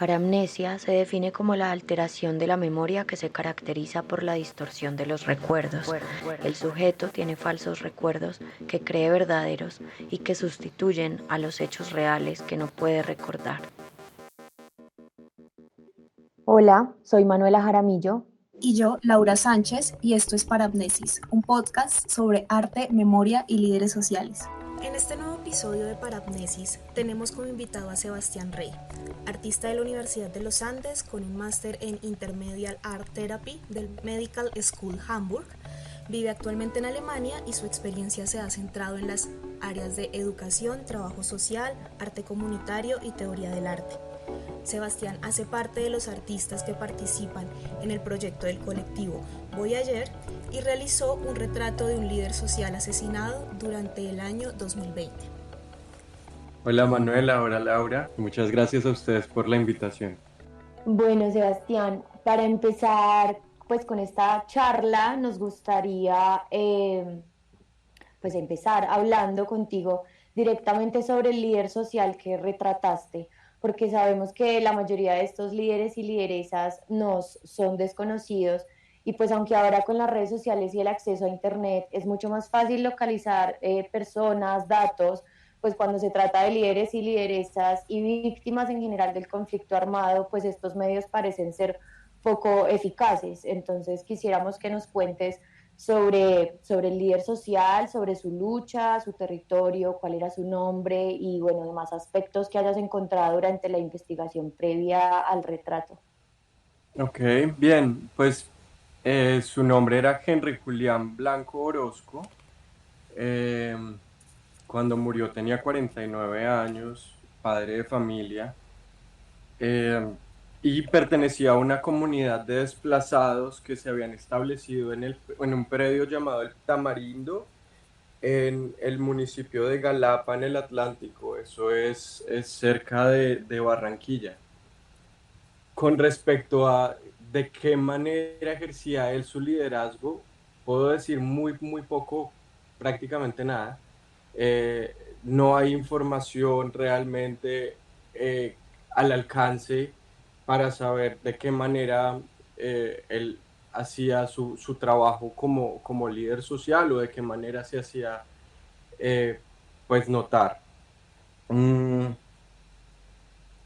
Paramnesia se define como la alteración de la memoria que se caracteriza por la distorsión de los recuerdos. El sujeto tiene falsos recuerdos que cree verdaderos y que sustituyen a los hechos reales que no puede recordar. Hola, soy Manuela Jaramillo. Y yo, Laura Sánchez, y esto es Parapnesis, un podcast sobre arte, memoria y líderes sociales. En este nuevo episodio de Parapnesis tenemos como invitado a Sebastián Rey, artista de la Universidad de los Andes con un máster en Intermediate Art Therapy del Medical School Hamburg. Vive actualmente en Alemania y su experiencia se ha centrado en las áreas de educación, trabajo social, arte comunitario y teoría del arte. Sebastián hace parte de los artistas que participan en el proyecto del colectivo Voyager y realizó un retrato de un líder social asesinado durante el año 2020. Hola Manuela, hola Laura, muchas gracias a ustedes por la invitación. Bueno, Sebastián, para empezar, pues con esta charla nos gustaría pues empezar hablando contigo directamente sobre el líder social que retrataste, porque sabemos que la mayoría de estos líderes y lideresas nos son desconocidos y pues aunque ahora con las redes sociales y el acceso a Internet es mucho más fácil localizar personas, datos, pues cuando se trata de líderes y lideresas y víctimas en general del conflicto armado, pues estos medios parecen ser poco eficaces. Entonces quisiéramos que nos cuentes sobre el líder social, sobre su lucha, su territorio, cuál era su nombre y bueno, demás aspectos que hayas encontrado durante la investigación previa al retrato. Ok, bien, pues su nombre era Henry Julián Blanco Orozco. Eh, Cuando murió tenía 49 años, padre de familia, eh, y pertenecía a una comunidad de desplazados que se habían establecido en un predio llamado El Tamarindo, en el municipio de Galapa, en el Atlántico. Eso es cerca de Barranquilla. Con respecto a de qué manera ejercía él su liderazgo, puedo decir muy poco, prácticamente nada. Eh, no hay información realmente al alcance para saber de qué manera él hacía su trabajo como líder social o de qué manera se hacía pues notar. Mm,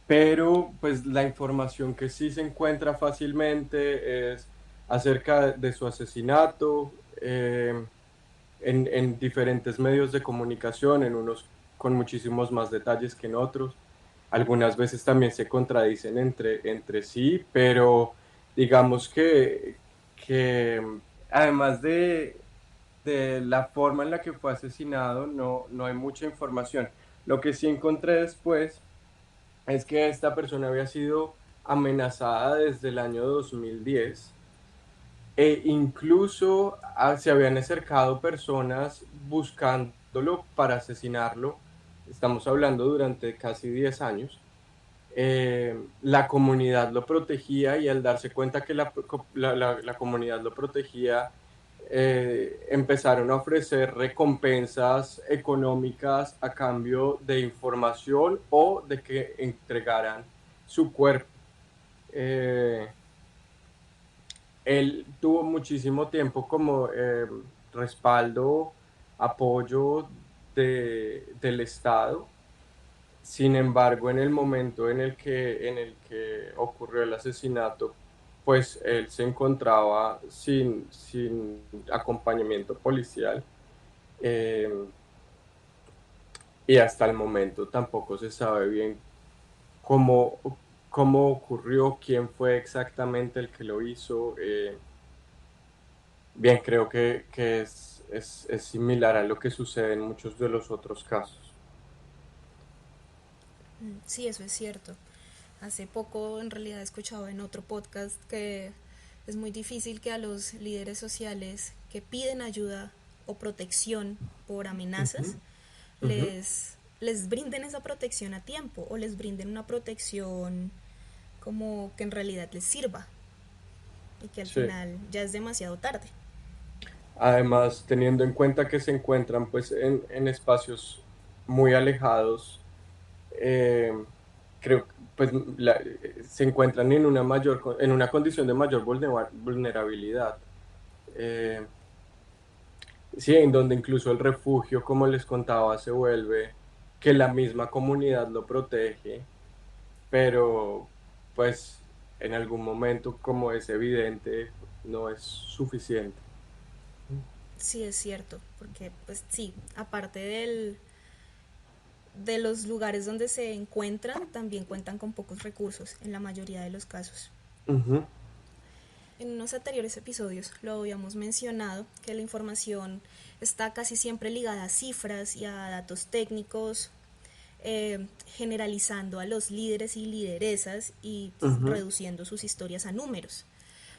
pero pues la información que sí se encuentra fácilmente es acerca de su asesinato en diferentes medios de comunicación, en unos con muchísimos más detalles que en otros. Algunas veces también se contradicen entre sí, pero digamos que además de la forma en la que fue asesinado, no hay mucha información. Lo que sí encontré después es que esta persona había sido amenazada desde el año 2010 e incluso se habían acercado personas buscándolo para asesinarlo. Estamos hablando durante casi 10 años. La comunidad lo protegía y al darse cuenta que la comunidad lo protegía, empezaron a ofrecer recompensas económicas a cambio de información o de que entregaran su cuerpo. Eh, Él tuvo muchísimo tiempo como respaldo, apoyo del Estado. Sin embargo, en el momento en el que ocurrió el asesinato, pues él se encontraba sin acompañamiento policial, eh, y hasta el momento tampoco se sabe bien cómo, cómo ocurrió, quién fue exactamente el que lo hizo. Bien, creo que es similar a lo que sucede en muchos de los otros casos. Sí, eso es cierto. Hace poco en realidad he escuchado en otro podcast que es muy difícil que a los líderes sociales que piden ayuda o protección por amenazas Ujú, ujú. les brinden esa protección a tiempo o les brinden una protección como que en realidad les sirva y que al Sí. final ya es demasiado tarde. Además, teniendo en cuenta que se encuentran pues en espacios muy alejados, eh, creo que pues, se encuentran en una en una condición de mayor vulnerabilidad. Eh, sí, en donde incluso el refugio, como les contaba, se vuelve que la misma comunidad lo protege, pero pues en algún momento, como es evidente, no es suficiente. Sí, es cierto, porque pues sí, aparte de los lugares donde se encuentran, también cuentan con pocos recursos en la mayoría de los casos. Ujú. En unos anteriores episodios lo habíamos mencionado que la información está casi siempre ligada a cifras y a datos técnicos, generalizando a los líderes y lideresas y Ujú. reduciendo sus historias a números.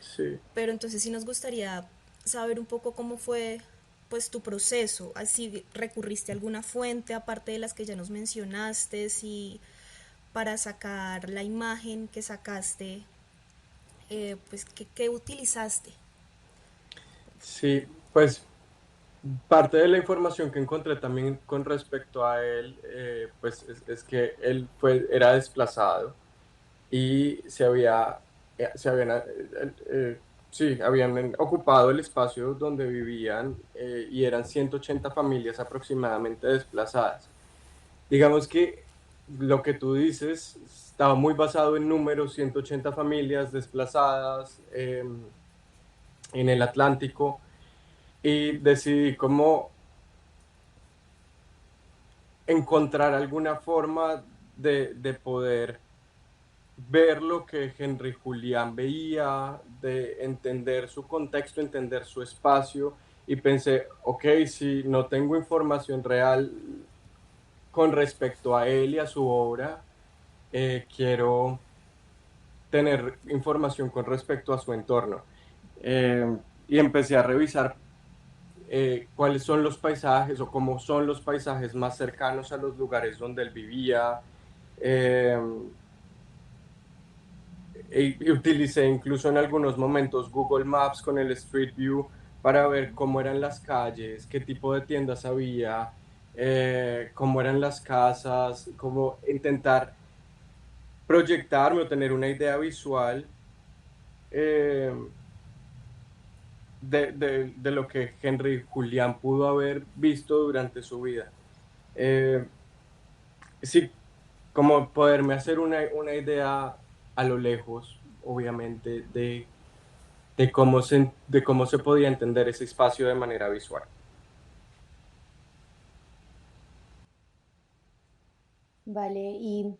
Sí. Pero entonces sí nos gustaría saber un poco cómo fue pues tu proceso, así recurriste a alguna fuente aparte de las que ya nos mencionaste, si para sacar la imagen que sacaste, pues ¿qué utilizaste? Sí, pues parte de la información que encontré también con respecto a él, pues es que él era desplazado y se habían, sí, habían ocupado el espacio donde vivían, y eran 180 familias aproximadamente desplazadas. Digamos que lo que tú dices estaba muy basado en números: 180 familias desplazadas en el Atlántico, y decidí cómo encontrar alguna forma de poder ver lo que Henry Julián veía, de entender su contexto, entender su espacio, y pensé, ok, si no tengo información real con respecto a él y a su obra, quiero tener información con respecto a su entorno. Eh, y empecé a revisar cuáles son los paisajes o cómo son los paisajes más cercanos a los lugares donde él vivía. Eh, y utilicé incluso en algunos momentos Google Maps con el Street View para ver cómo eran las calles, qué tipo de tiendas había, cómo eran las casas, cómo intentar proyectarme o tener una idea visual eh, de lo que Henry Julián pudo haber visto durante su vida. Eh, sí, como poderme hacer una idea a lo lejos, obviamente, de cómo se podía entender ese espacio de manera visual. Vale, y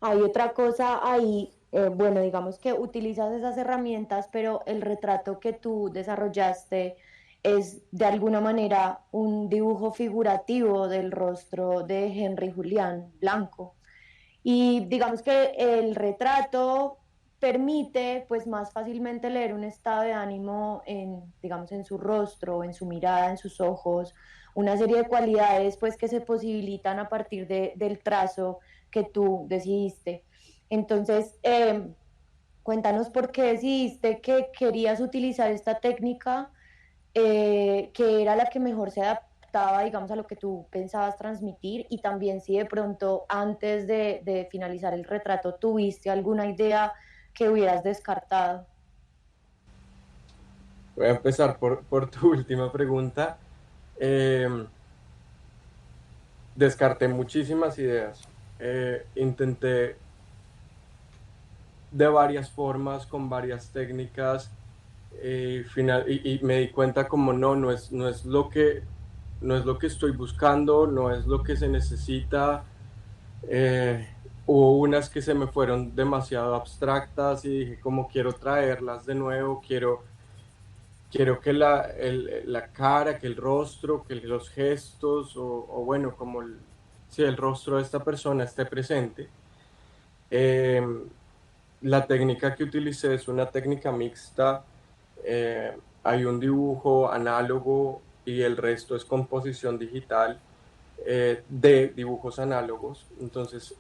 hay otra cosa ahí, bueno, digamos que utilizas esas herramientas, pero el retrato que tú desarrollaste es de alguna manera un dibujo figurativo del rostro de Henry Julián Blanco. Y digamos que el retrato permite pues más fácilmente leer un estado de ánimo en, digamos, en su rostro, en su mirada, en sus ojos, una serie de cualidades pues que se posibilitan a partir del trazo que tú decidiste. Entonces, cuéntanos por qué decidiste que querías utilizar esta técnica, que era la que mejor se adaptaba, digamos, a lo que tú pensabas transmitir, y también si de pronto antes de finalizar el retrato tuviste alguna idea que hubieras descartado. Voy a empezar por tu última pregunta. Eh, Descarté muchísimas ideas. Intenté de varias formas, con varias técnicas, y me di cuenta como no es lo no es lo que estoy buscando, no es lo que se necesita. Eh, Hubo unas que se me fueron demasiado abstractas y dije como quiero traerlas de nuevo, quiero que la cara, que el rostro, que los gestos, o bueno, como si el rostro de esta persona esté presente. Eh, la técnica que utilicé es una técnica mixta. Hay un dibujo análogo y el resto es composición digital, de dibujos análogos. Entonces,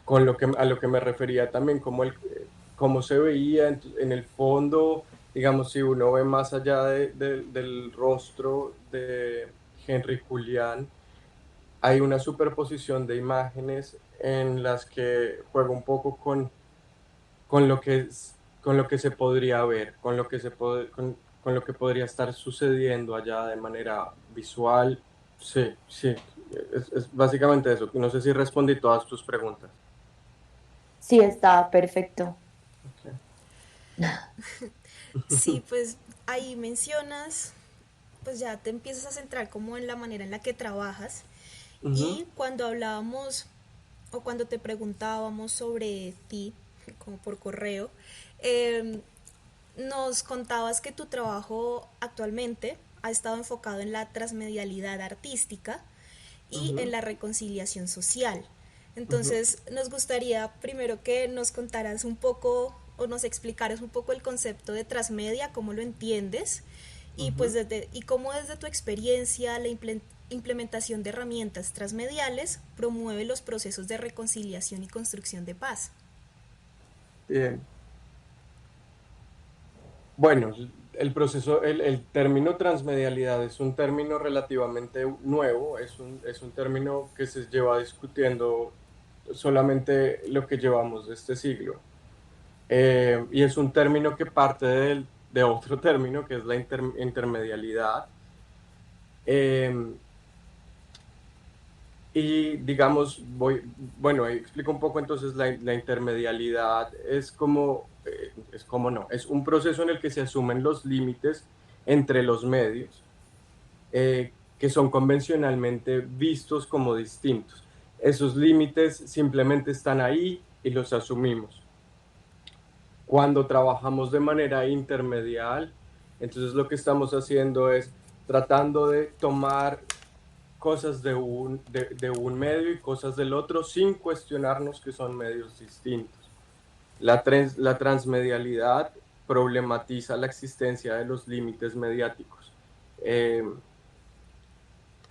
a lo que me refería también, como cómo se veía en el fondo, digamos, si uno ve más allá del rostro de Henry Julián, hay una superposición de imágenes en las que juego un poco con lo que con lo que se podría ver, con lo que podría estar sucediendo allá de manera visual. Sí, sí, es básicamente eso. No sé si respondí todas tus preguntas. Sí, está perfecto. Ok. Sí, pues ahí mencionas, pues ya te empiezas a centrar como en la manera en la que trabajas Ujú, y cuando hablábamos o cuando te preguntábamos sobre ti, como por correo, eh, nos contabas que tu trabajo actualmente ha estado enfocado en la transmedialidad artística y en ujú, la reconciliación social. ujú. Entonces, nos gustaría primero que nos contaras un poco o nos explicaras un poco el concepto de transmedia, cómo lo entiendes y pues Ujú. y cómo desde tu experiencia la implementación de herramientas transmediales promueve los procesos de reconciliación y construcción de paz. Bien. Bueno, el término transmedialidad es un término relativamente nuevo, es un término que se lleva discutiendo solamente lo que llevamos de este siglo. Y es un término que parte de otro término que es la intermedialidad. Eh, y digamos, bueno, ahí explico un poco entonces la intermedialidad es como no, es un proceso en el que se asumen los límites entre los medios que son convencionalmente vistos como distintos. Esos límites simplemente están ahí y los asumimos. Cuando trabajamos de manera intermedial, entonces lo que estamos haciendo es tratando de tomar cosas de un medio y cosas del otro sin cuestionarnos que son medios distintos. La transmedialidad problematiza la existencia de los límites mediáticos. Eh,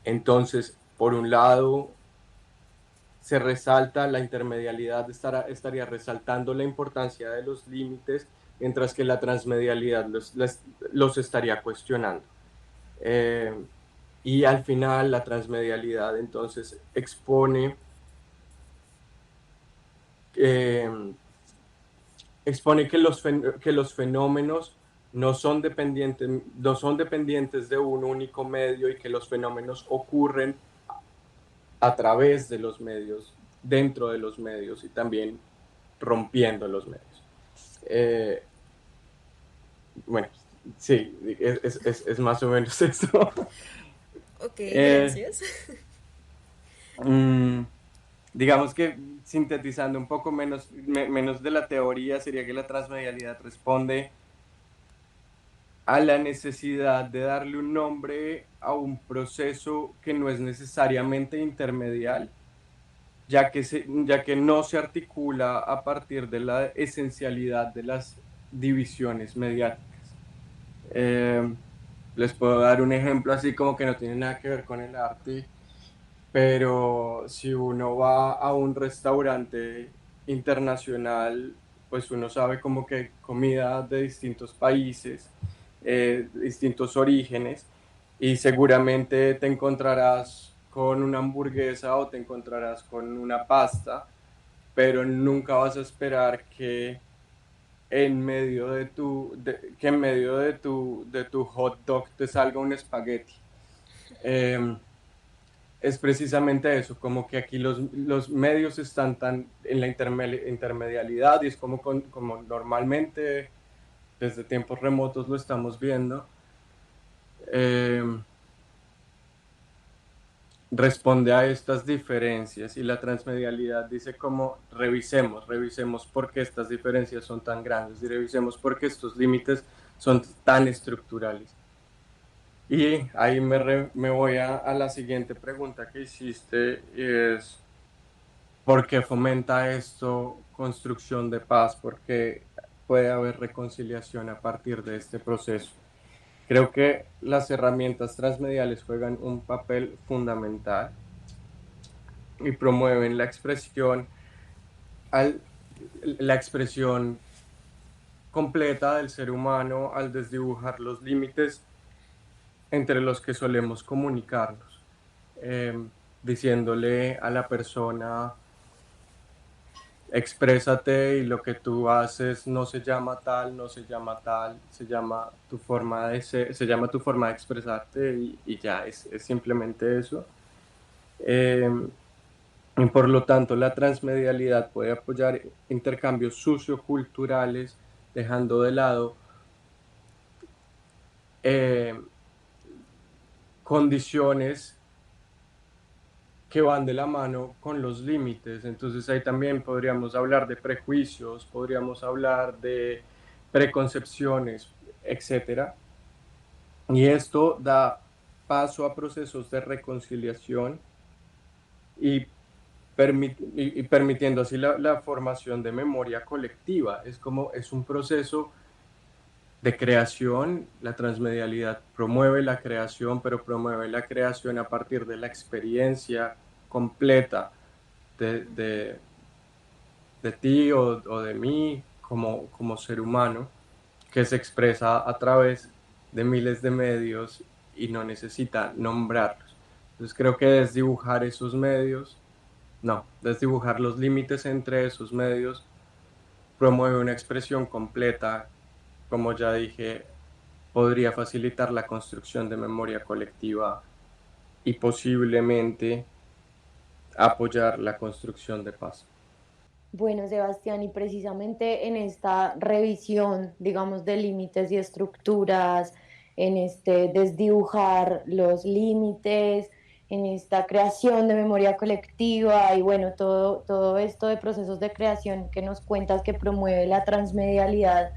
entonces, por un lado, se resalta la intermedialidad, estaría resaltando la importancia de los límites, mientras que la transmedialidad los estaría cuestionando. Eh, y al final la transmedialidad entonces eh, expone que los fenómenos no son dependientes de un único medio y que los fenómenos ocurren a través de los medios, dentro de los medios y también rompiendo los medios. Eh, bueno, sí, es más o menos eso. Ok, Eh, gracias. mm, digamos que sintetizando un poco menos de la teoría, sería que la transmedialidad responde a la necesidad de darle un nombre a un proceso que no es necesariamente intermedial, ya que no se articula a partir de la esencialidad de las divisiones mediáticas. Eh, Les puedo dar un ejemplo así como que no tiene nada que ver con el arte, pero si uno va a un restaurante internacional, pues uno sabe como que comida de distintos países, distintos orígenes, y seguramente te encontrarás con una hamburguesa o te encontrarás con una pasta, pero nunca vas a esperar que que en medio de tu hot dog te salga un espagueti. Em, es precisamente eso, como que aquí los medios están tan en la intermedialidad y es como normalmente desde tiempos remotos lo estamos viendo. eh, Responde a estas diferencias y la transmedialidad dice como revisemos por qué estas diferencias son tan grandes y revisemos por qué estos límites son tan estructurales. Y ahí me voy a la siguiente pregunta que hiciste y es ¿por qué fomenta esto construcción de paz? ¿Por qué puede haber reconciliación a partir de este proceso? Creo que las herramientas transmediales juegan un papel fundamental y promueven al, la expresión completa del ser humano al desdibujar los límites entre los que solemos comunicarnos. Eh, diciéndole a la persona, exprésate y lo que tú haces no se llama tal, no se llama tal, se llama tu forma de ser, se llama tu forma de expresarte y ya, es simplemente eso. Eh, y por lo tanto, la transmedialidad puede apoyar intercambios socioculturales, dejando de lado eh, condiciones que van de la mano con los límites. Entonces ahí también podríamos hablar de prejuicios, podríamos hablar de preconcepciones, etcétera. Y esto da paso a procesos de reconciliación y, y permitiendo así la formación de memoria colectiva. Es como, es un proceso de creación. La transmedialidad promueve la creación, pero promueve la creación a partir de la experiencia completa de, de, de ti o de mí como ser humano, que se expresa a través de miles de medios y no necesita nombrarlos. Entonces creo que desdibujar esos medios, no, desdibujar los límites entre esos medios promueve una expresión completa, como ya dije, podría facilitar la construcción de memoria colectiva y posiblemente apoyar la construcción de paz. Bueno, Sebastián, y precisamente en esta revisión, digamos, de límites y estructuras, en este desdibujar los límites, en esta creación de memoria colectiva y bueno, todo esto de procesos de creación que nos cuentas que promueve la transmedialidad,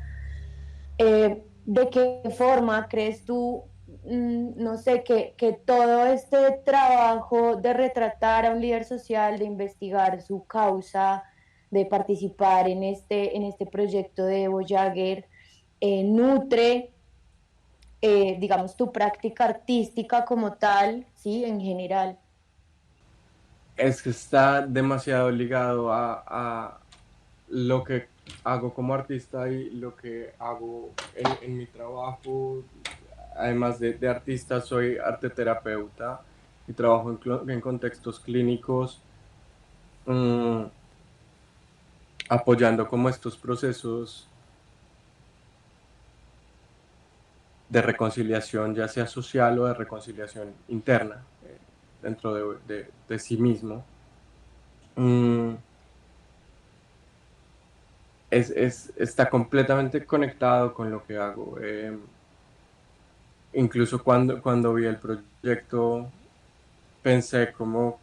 ¿de qué forma crees tú, no sé, que todo este trabajo de retratar a un líder social, de investigar su causa, de participar en este proyecto de Evo Jagger, nutre, digamos, tu práctica artística como tal, ¿sí? En general. Es que está demasiado ligado a lo que hago como artista y lo que hago en mi trabajo. Además de artista, soy arteterapeuta y trabajo en contextos clínicos, mmm, apoyando como estos procesos de reconciliación, ya sea social o de reconciliación interna, dentro de sí mismo. Mm, está completamente conectado con lo que hago. Incluso cuando vi el proyecto, pensé como,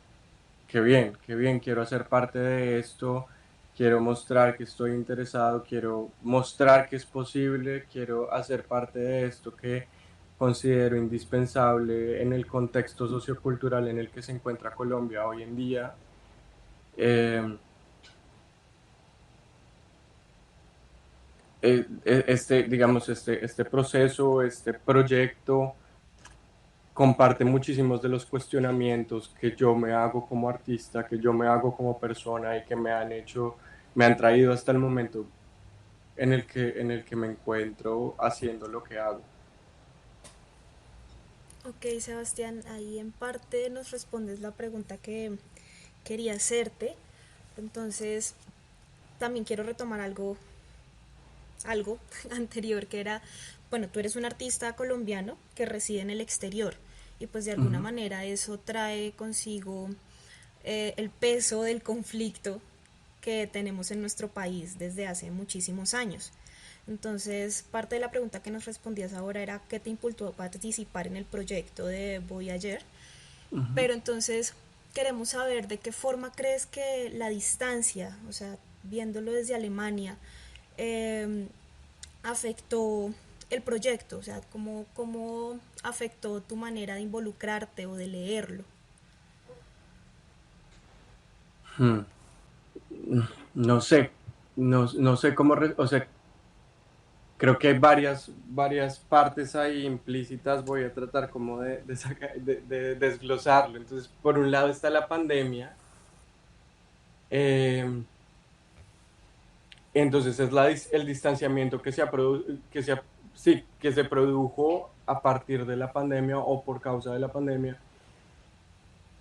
qué bien, quiero hacer parte de esto, quiero mostrar que estoy interesado, quiero mostrar que es posible, quiero hacer parte de esto que considero indispensable en el contexto sociocultural en el que se encuentra Colombia hoy en día. Eh, digamos, este proceso, este proyecto comparte muchísimos de los cuestionamientos que yo me hago como artista, que yo me hago como persona y que me han traído hasta el momento en el que me encuentro haciendo lo que hago. Ok, Sebastián, ahí en parte nos respondes la pregunta que quería hacerte. Entonces, también quiero retomar algo anterior que era, bueno, tú eres un artista colombiano que reside en el exterior y pues de alguna Ujú. manera eso trae consigo el peso del conflicto que tenemos en nuestro país desde hace muchísimos años. Entonces, parte de la pregunta que nos respondías ahora era qué te impulsó a participar en el proyecto de Voyager, Ujú. pero entonces queremos saber de qué forma crees que la distancia, o sea, viéndolo desde Alemania, eh, afectó el proyecto, o sea, cómo afectó tu manera de involucrarte o de leerlo. Hmm. No sé, no sé cómo, o sea, creo que hay varias partes ahí implícitas, voy a tratar como de desglosarlo. Entonces, por un lado está la pandemia, eh, entonces es el distanciamiento sí, que se produjo a partir de la pandemia o por causa de la pandemia,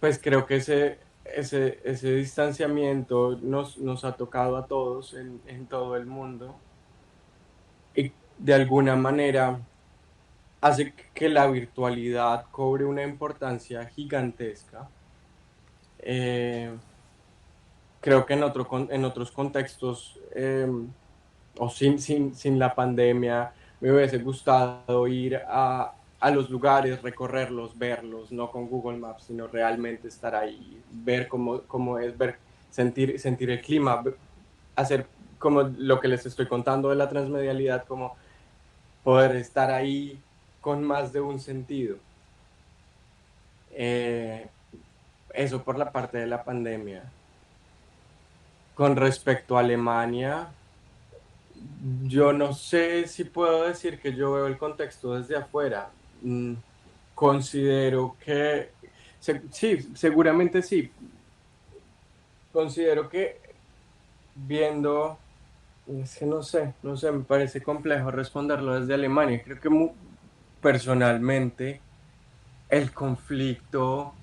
pues creo que ese distanciamiento nos ha tocado a todos en todo el mundo y de alguna manera hace que la virtualidad cobre una importancia gigantesca. Eh, Creo que en otros contextos o sin la pandemia me hubiese gustado ir a los lugares, recorrerlos, verlos, no con Google Maps, sino realmente estar ahí, ver cómo es, sentir el clima, hacer como lo que les estoy contando de la transmedialidad, como poder estar ahí con más de un sentido. Eh, Eso por la parte de la pandemia. Con respecto a Alemania, yo no sé si puedo decir que yo veo el contexto desde afuera. Considero que, sí, seguramente sí. Considero que viendo, es que no sé, me parece complejo responderlo desde Alemania. Creo que personalmente el conflicto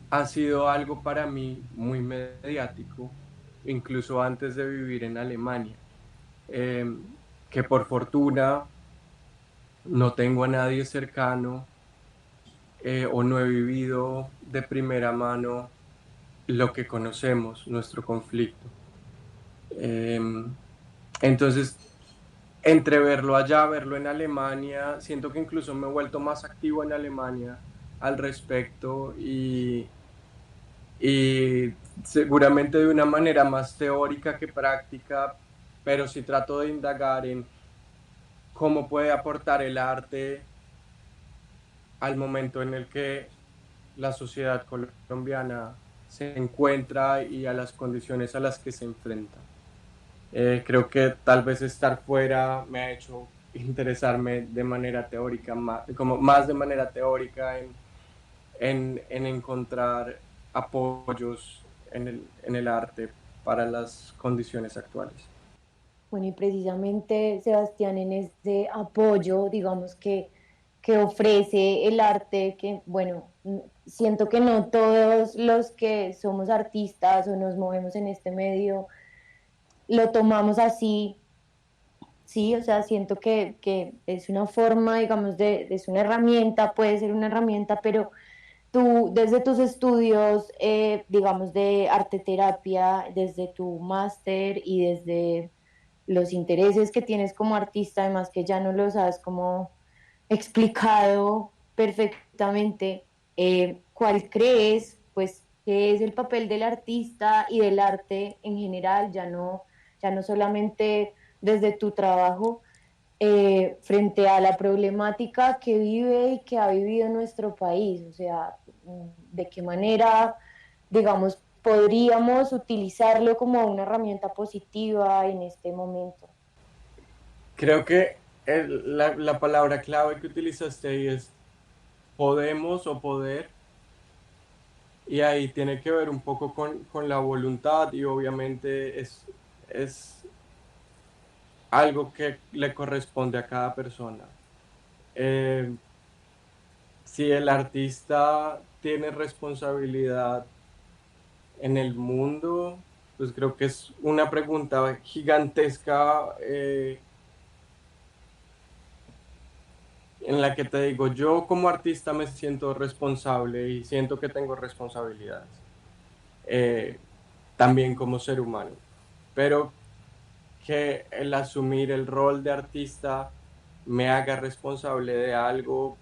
ha sido algo para mí muy mediático, incluso antes de vivir en Alemania. Eh, que por fortuna no tengo a nadie cercano o no he vivido de primera mano lo que conocemos, nuestro conflicto. Eh, entonces, entre verlo allá, verlo en Alemania, siento que incluso me he vuelto más activo en Alemania al respecto y seguramente de una manera más teórica que práctica, pero sí trato de indagar en cómo puede aportar el arte al momento en el que la sociedad colombiana se encuentra y a las condiciones a las que se enfrenta. Creo que tal vez estar fuera me ha hecho interesarme de manera teórica, como más de manera teórica en encontrar apoyos en el arte para las condiciones actuales. Bueno, y precisamente, Sebastián, en ese apoyo, digamos que ofrece el arte, que, bueno, siento que no todos los que somos artistas o nos movemos en este medio lo tomamos así, sí, o sea, siento que es una forma, digamos, es una herramienta, puede ser una herramienta, pero tú, desde tus estudios, digamos, de arte terapia, desde tu máster y desde los intereses que tienes como artista, además que ya no los has como explicado perfectamente, ¿cuál crees, pues, que es el papel del artista y del arte en general, ya no solamente desde tu trabajo, frente a la problemática que vive y que ha vivido nuestro país? O sea, de qué manera, digamos, podríamos utilizarlo como una herramienta positiva en este momento. Creo que la palabra clave que utilizaste ahí es podemos o poder, y ahí tiene que ver un poco con la voluntad y obviamente es algo que le corresponde a cada persona. Eh, si el artista tiene responsabilidad en el mundo, pues creo que es una pregunta gigantesca en la que te digo, yo como artista me siento responsable y siento que tengo responsabilidades, eh, también como ser humano, pero que el asumir el rol de artista me haga responsable de algo,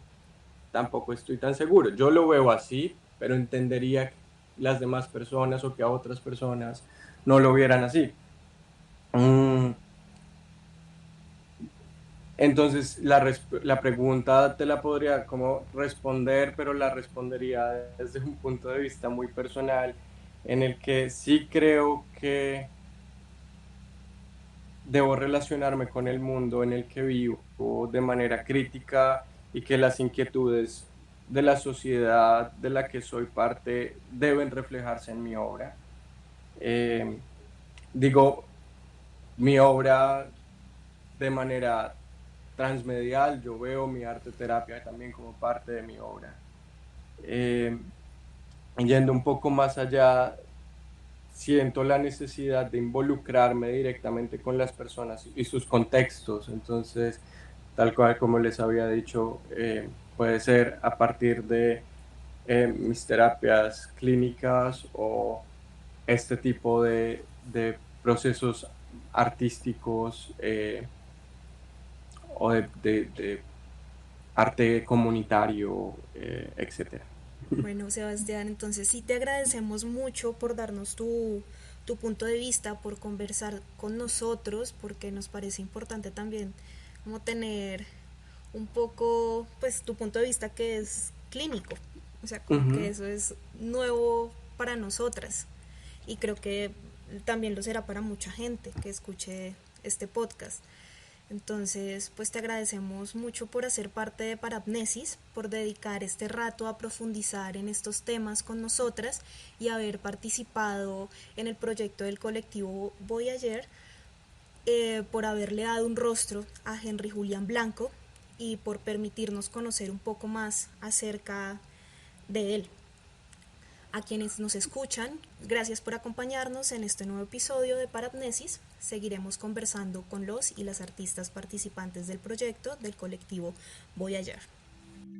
tampoco estoy tan seguro. Yo lo veo así, pero entendería que las demás personas o que a otras personas no lo vieran así. Mm, Entonces, la pregunta te la podría como responder, pero la respondería desde un punto de vista muy personal, en el que sí creo que debo relacionarme con el mundo en el que vivo de manera crítica y que las inquietudes de la sociedad de la que soy parte deben reflejarse en mi obra. Eh, Digo, mi obra de manera transmedial, yo veo mi arte terapia también como parte de mi obra. Eh, yendo un poco más allá, siento la necesidad de involucrarme directamente con las personas y sus contextos. Entonces, tal cual como les había dicho, puede ser a partir de mis terapias clínicas o este tipo de procesos artísticos, o de arte comunitario, etcétera. Bueno, Sebastián, entonces sí te agradecemos mucho por darnos tu punto de vista, por conversar con nosotros, porque nos parece importante también como tener un poco, pues, tu punto de vista que es clínico. O sea, como que Ujú. eso es nuevo para nosotras. Y creo que también lo será para mucha gente que escuche este podcast. Entonces, pues te agradecemos mucho por hacer parte de Parapnesis, por dedicar este rato a profundizar en estos temas con nosotras y haber participado en el proyecto del colectivo Voyager, por haberle dado un rostro a Henry Julián Blanco y por permitirnos conocer un poco más acerca de él. A quienes nos escuchan, gracias por acompañarnos en este nuevo episodio de Parapnesis. Seguiremos conversando con los y las artistas participantes del proyecto del colectivo Voyager.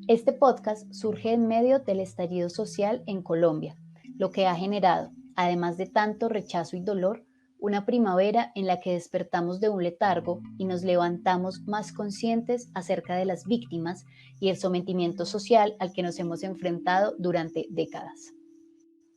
Este podcast surge en medio del estallido social en Colombia, lo que ha generado, además de tanto rechazo y dolor, una primavera en la que despertamos de un letargo y nos levantamos más conscientes acerca de las víctimas y el sometimiento social al que nos hemos enfrentado durante décadas.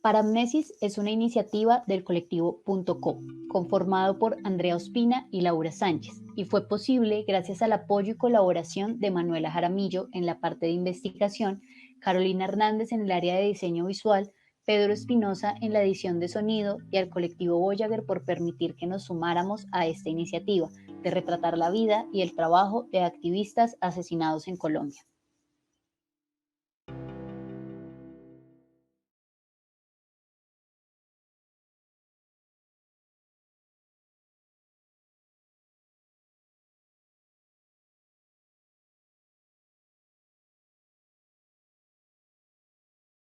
Paramnesis es una iniciativa del colectivo Punto Co, conformado por Andrea Ospina y Laura Sánchez, y fue posible gracias al apoyo y colaboración de Manuela Jaramillo en la parte de investigación, Carolina Hernández en el área de diseño visual, Pedro Espinosa en la edición de sonido y al colectivo Voyager por permitir que nos sumáramos a esta iniciativa de retratar la vida y el trabajo de activistas asesinados en Colombia.